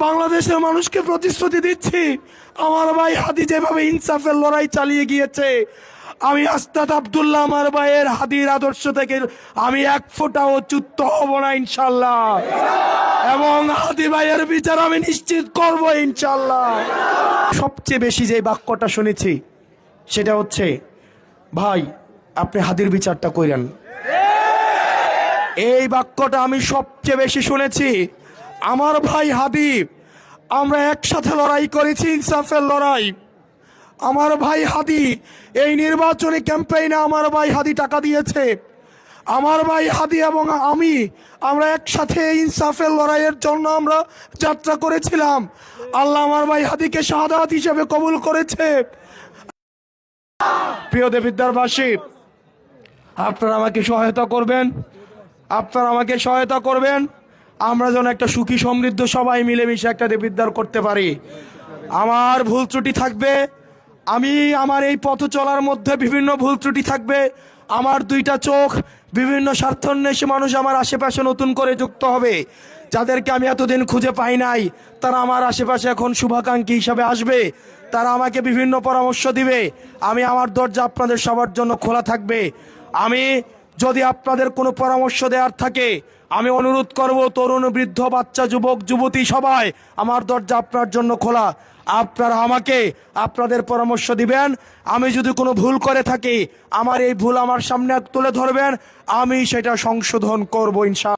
বাংলাদেশের মানুষকে প্রতিশ্রুতি দিচ্ছি, আমার ভাই হাদি যেভাবে ইনসাফের লড়াই চালিয়ে গিয়েছে, আমি ওস্তাদ আব্দুল্লাহ আমার ভাইয়ের হাদির আদর্শ থেকে আমি এক ফোঁটাও চ্যুত হব না ইনশাল্লাহ, এবং হাদি ভাইয়ের বিচার আমি নিশ্চিত করব ইনশাল্লাহ। সবচেয়ে বেশি যে বাক্যটা শুনেছি সেটা হচ্ছে, ভাই আপনি হাদির বিচারটা কইরেন। এই বাক্যটা আমি সবচেয়ে বেশি শুনেছি। আমার ভাই হাদি, আমরা একসাথে লড়াই করেছি, ইনসাফের লড়াই। আমার ভাই হাদি এই নির্বাচনী ক্যাম্পেইনে আমার ভাই হাদি টাকা দিয়েছে। আমার ভাই হাদি এবং আমরা একসাথে ইনসাফের লড়াইয়ের জন্য আমরা যাত্রা করেছিলাম। আল্লাহ আমার ভাই হাদিকে শাহাদাত হিসেবে কবুল করেছে। প্রিয় দেবিদ্বারবাসী, আপনারা আমাকে সহায়তা করবেন, আপনারা আমাকে সহায়তা করবেন, আমরা যেন একটা সুখী সমৃদ্ধ সবাই মিলেমিশে একটা দেবিদ্বার করতে পারি। আমার ভুল ত্রুটি থাকবে, আমার এই পথ চলার মধ্যে বিভিন্ন ভুল ত্রুটি থাকবে। আমার দুইটা চোখ, বিভিন্ন স্বার্থান্বেষী মানুষ আমার আশেপাশে নতুন করে যুক্ত হবে, যাদেরকে আমি এতদিন খুঁজে পাই নাই। তারা আমার আশেপাশে এখন শুভাকাঙ্ক্ষী হিসাবে আসবে, তারা আমাকে বিভিন্ন পরামর্শ দিবে। আমার দরজা আপনাদের সবার জন্য খোলা থাকবে। যদি আপনাদের কোনো পরামর্শ দেওয়ার থাকে, আমি অনুরোধ করব, তরুণ বৃদ্ধ বাচ্চা যুবক যুবতী সবাই, আমার দরজা আপনার জন্য খোলা। আপনারা আমাকে আপনাদের পরামর্শ দিবেন। আমি যদি কোনো ভুল করে থাকি, আমার এই ভুল আমার সামনে তুলে ধরবেন, আমি সেটা সংশোধন করব ইনশাআল্লাহ।